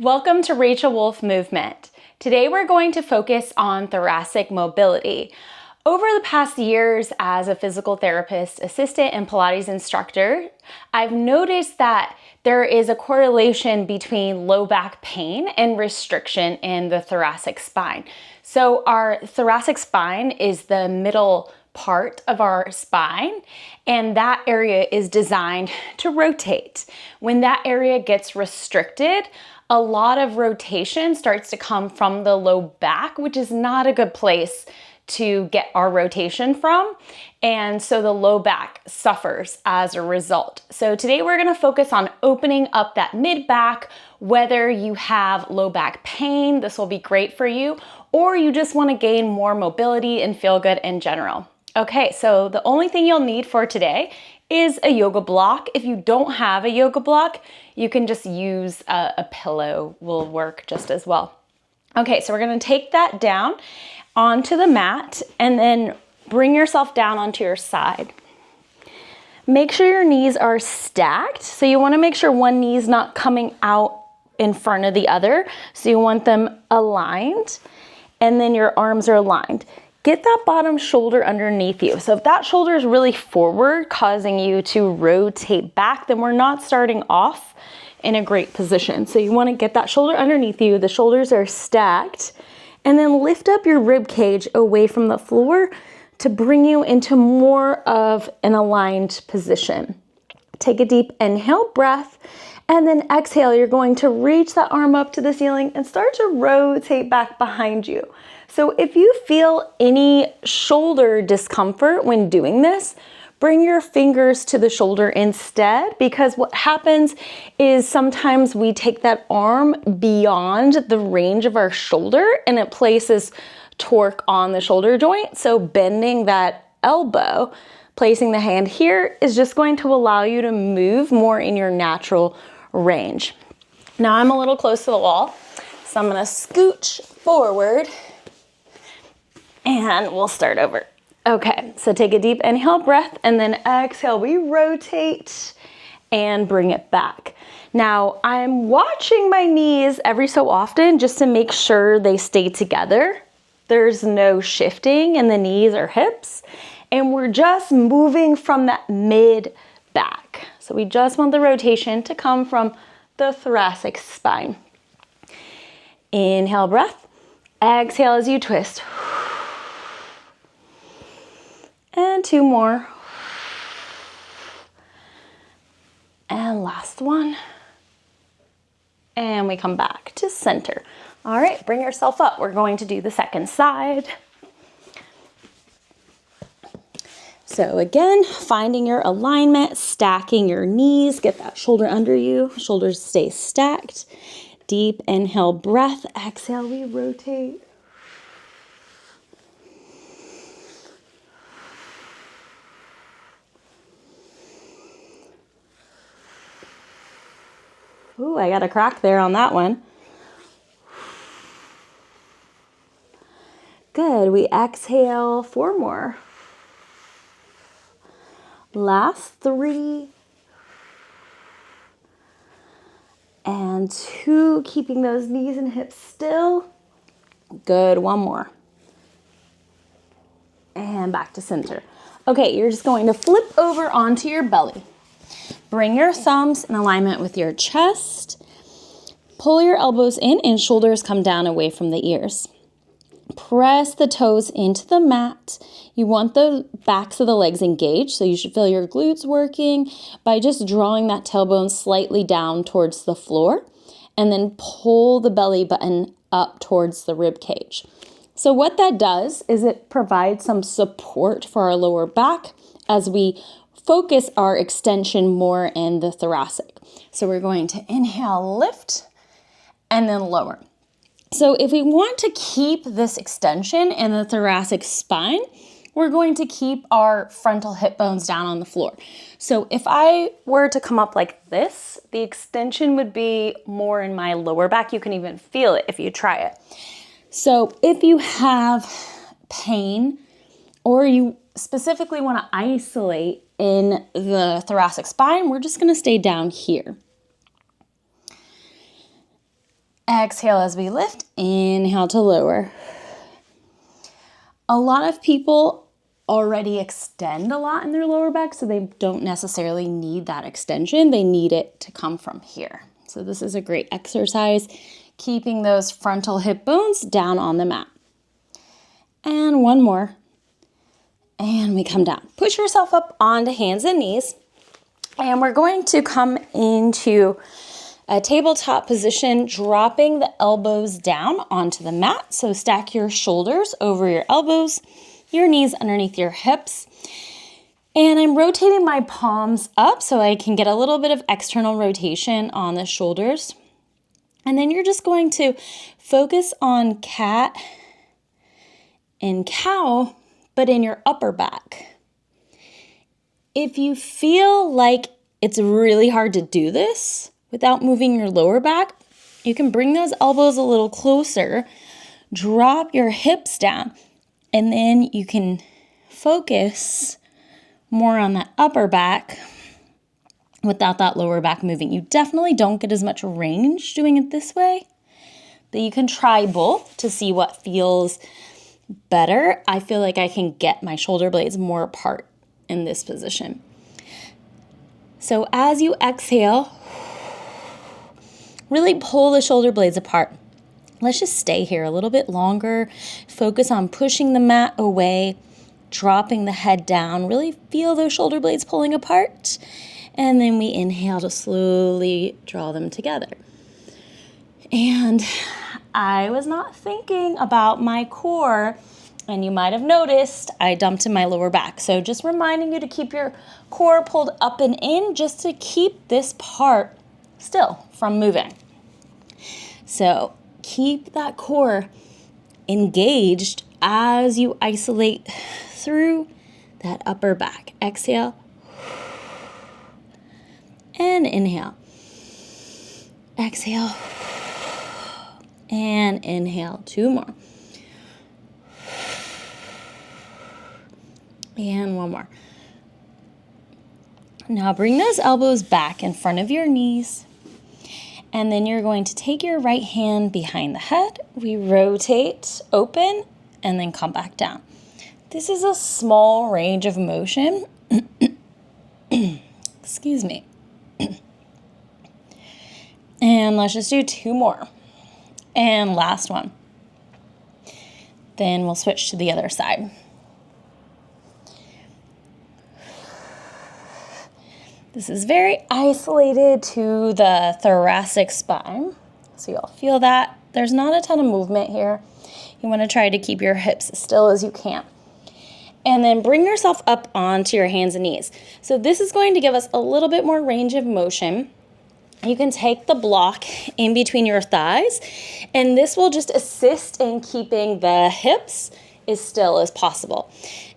Welcome to Rachel Wolf Movement. Today we're going to focus on thoracic mobility. Over the past years as a physical therapist, assistant, and Pilates instructor, I've noticed that there is a correlation between low back pain and restriction in the thoracic spine. So our thoracic spine is the middle part of our spine, and that area is designed to rotate. When that area gets restricted, a lot of rotation starts to come from the low back, which is not a good place to get our rotation from. And so the low back suffers as a result. So today we're gonna focus on opening up that mid back, whether you have low back pain, this will be great for you, or you just wanna gain more mobility and feel good in general. Okay, so the only thing you'll need for today is a yoga block. If you don't have a yoga block, you can just use a pillow, will work just as well. Okay, so we're gonna take that down onto the mat and then bring yourself down onto your side. Make sure your knees are stacked. So you wanna make sure one knee is not coming out in front of the other. So you want them aligned, and then your arms are aligned. Get that bottom shoulder underneath you. So if that shoulder is really forward, causing you to rotate back, then we're not starting off in a great position. So you wanna get that shoulder underneath you, the shoulders are stacked, and then lift up your rib cage away from the floor to bring you into more of an aligned position. Take a deep inhale, breath, and then exhale. You're going to reach that arm up to the ceiling and start to rotate back behind you. So if you feel any shoulder discomfort when doing this, bring your fingers to the shoulder instead, because what happens is sometimes we take that arm beyond the range of our shoulder and it places torque on the shoulder joint. So bending that elbow, placing the hand here is just going to allow you to move more in your natural range. Now I'm a little close to the wall, so I'm gonna scooch forward and we'll start over. Okay, so take a deep inhale, breath, and then exhale. We rotate and bring it back. Now, I'm watching my knees every so often just to make sure they stay together. There's no shifting in the knees or hips, and we're just moving from that mid back. So we just want the rotation to come from the thoracic spine. Inhale, breath. Exhale as you twist. And two more. And last one. And we come back to center. All right, bring yourself up. We're going to do the second side. So again, finding your alignment, stacking your knees, get that shoulder under you, shoulders stay stacked. Deep inhale, breath, exhale, we rotate. Ooh, I got a crack there on that one. Good, we exhale, four more. Last three. And two, keeping those knees and hips still. Good, one more. And back to center. Okay, you're just going to flip over onto your belly. Bring your thumbs in alignment with your chest. Pull your elbows in and shoulders come down away from the ears. Press the toes into the mat. You want the backs of the legs engaged, so you should feel your glutes working by just drawing that tailbone slightly down towards the floor, and then pull the belly button up towards the rib cage. So what that does is it provides some support for our lower back as we focus our extension more in the thoracic. So we're going to inhale, lift, and then lower. So if we want to keep this extension in the thoracic spine, we're going to keep our frontal hip bones down on the floor. So if I were to come up like this, the extension would be more in my lower back. You can even feel it if you try it. So if you have pain or you specifically want to isolate in the thoracic spine, we're just going to stay down here. Exhale as we lift, inhale to lower. A lot of people already extend a lot in their lower back, so they don't necessarily need that extension. They need it to come from here. So this is a great exercise, keeping those frontal hip bones down on the mat. And one more. And we come down. Push yourself up onto hands and knees. And we're going to come into a tabletop position, dropping the elbows down onto the mat. So stack your shoulders over your elbows, your knees underneath your hips. And I'm rotating my palms up so I can get a little bit of external rotation on the shoulders. And then you're just going to focus on cat and cow, but in your upper back. If you feel like it's really hard to do this without moving your lower back, you can bring those elbows a little closer, drop your hips down, and then you can focus more on that upper back without that lower back moving. You definitely don't get as much range doing it this way, but you can try both to see what feels better. I feel like I can get my shoulder blades more apart in this position. So as you exhale, really pull the shoulder blades apart. Let's just stay here a little bit longer. Focus on pushing the mat away, dropping the head down. Really feel those shoulder blades pulling apart. And then we inhale to slowly draw them together. And I was not thinking about my core, and you might have noticed I dumped in my lower back. So just reminding you to keep your core pulled up and in just to keep this part still from moving. So keep that core engaged as you isolate through that upper back. Exhale and inhale. Exhale and inhale. Two more. And one more. Now bring those elbows back in front of your knees. And then you're going to take your right hand behind the head. We rotate, open, and then come back down. This is a small range of motion. Excuse me. And let's just do two more. And last one. Then we'll switch to the other side. This is very isolated to the thoracic spine. So you'll feel that. There's not a ton of movement here. You want to try to keep your hips as still as you can. And then bring yourself up onto your hands and knees. So this is going to give us a little bit more range of motion. You can take the block in between your thighs, and this will just assist in keeping the hips as still as possible.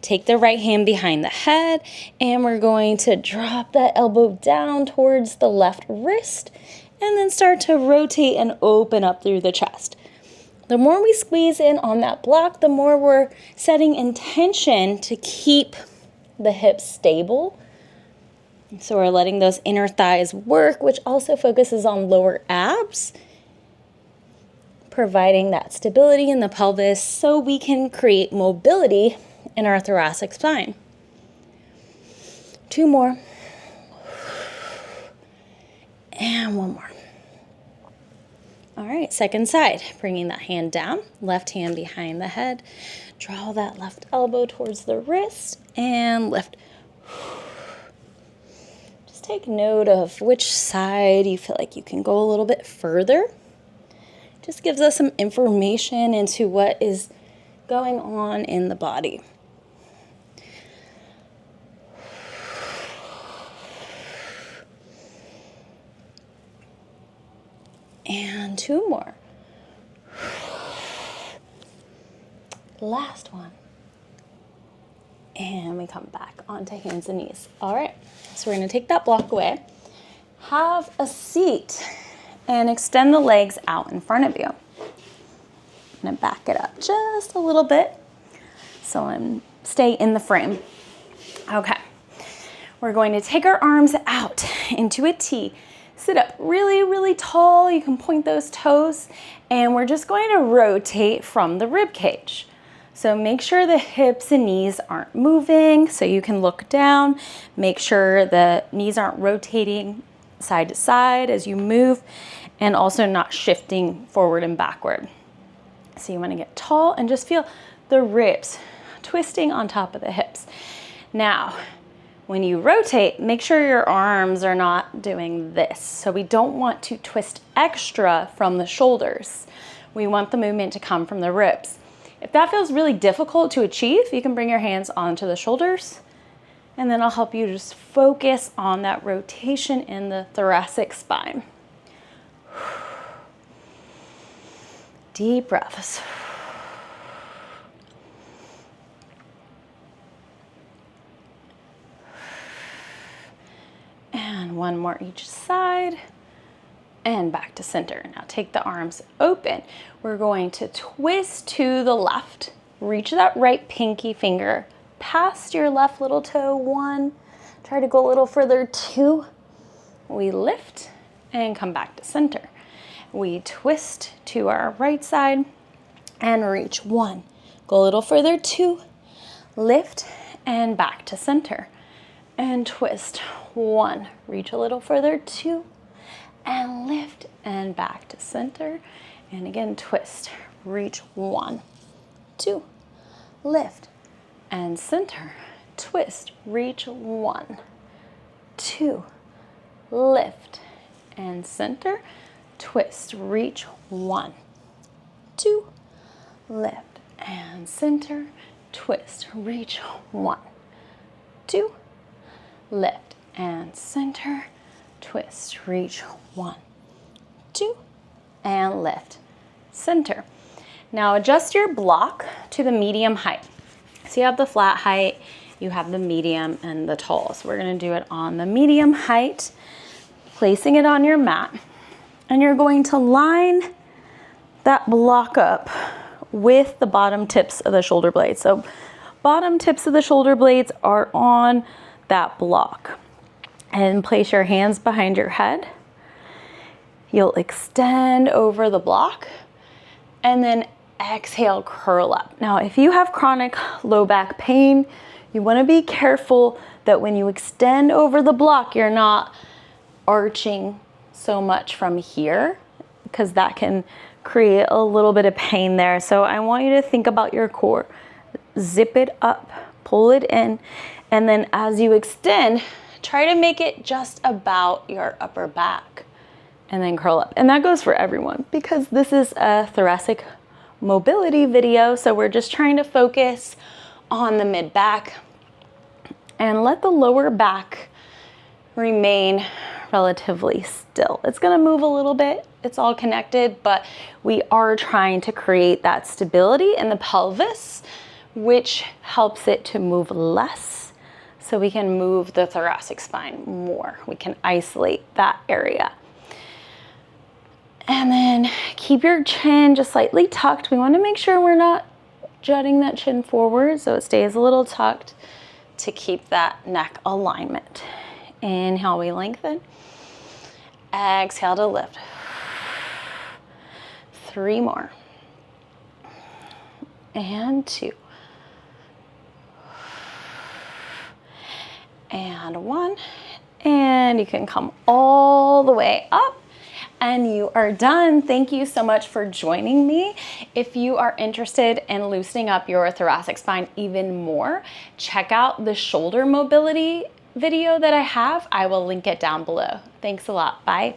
Take the right hand behind the head, and we're going to drop that elbow down towards the left wrist, and then start to rotate and open up through the chest. The more we squeeze in on that block, the more we're setting intention to keep the hips stable. So we're letting those inner thighs work, which also focuses on lower abs, providing that stability in the pelvis so we can create mobility in our thoracic spine. Two more. And one more. All right, second side. Bringing that hand down, left hand behind the head. Draw that left elbow towards the wrist and lift. Just take note of which side you feel like you can go a little bit further. Just gives us some information into what is going on in the body. And two more. Last one. And we come back onto hands and knees. All right, so we're gonna take that block away. Have a seat and extend the legs out in front of you. I'm gonna back it up just a little bit so I'm stay in the frame. Okay, we're going to take our arms out into a T. sit up really, really tall. You can point those toes, and we're just going to rotate from the rib cage. So make sure the hips and knees aren't moving, so you can look down. Make sure the knees aren't rotating side to side as you move, and also not shifting forward and backward. So you want to get tall and just feel the ribs twisting on top of the hips. Now, when you rotate, make sure your arms are not doing this. So we don't want to twist extra from the shoulders. We want the movement to come from the ribs. If that feels really difficult to achieve, you can bring your hands onto the shoulders, and then I'll help you just focus on that rotation in the thoracic spine. Deep breaths. And one more each side. And back to center. Now take the arms open. We're going to twist to the left. Reach that right pinky finger past your left little toe. 1. Try to go a little further. 2. We lift and come back to center. We twist to our right side and reach. 1. Go a little further. 2. Lift and back to center. And twist. 1. Reach a little further. 2. And lift and back to center. And again, twist. Reach. 1, 2. Lift and center. Twist. Reach. 1, 2. Lift and center. Twist. Reach. 1, 2. Lift and center. Twist. Reach. 1, 2. Lift and center. Twist. Reach. 1, 2. And lift. Center. Now adjust your block to the medium height. So you have the flat height, you have the medium, and the tall. So we're going to do it on the medium height, placing it on your mat. And you're going to line that block up with the bottom tips of the shoulder blades. So bottom tips of the shoulder blades are on that block. And place your hands behind your head. You'll extend over the block and then exhale, curl up. Now, if you have chronic low back pain, you want to be careful that when you extend over the block, you're not arching so much from here, because that can create a little bit of pain there. So I want you to think about your core. Zip it up, pull it in, and then as you extend, try to make it just about your upper back and then curl up. And that goes for everyone, because this is a thoracic mobility video. So we're just trying to focus on the mid back and let the lower back remain relatively still. It's gonna move a little bit, it's all connected, but we are trying to create that stability in the pelvis, which helps it to move less, so we can move the thoracic spine more. We can isolate that area. And then keep your chin just slightly tucked. We want to make sure we're not jutting that chin forward, so it stays a little tucked to keep that neck alignment. Inhale, we lengthen. Exhale to lift. 3 more. And 2. And 1. And you can come all the way up. And you are done. Thank you so much for joining me. If you are interested in loosening up your thoracic spine even more, check out the shoulder mobility video that I have. I will link it down below. Thanks a lot. Bye.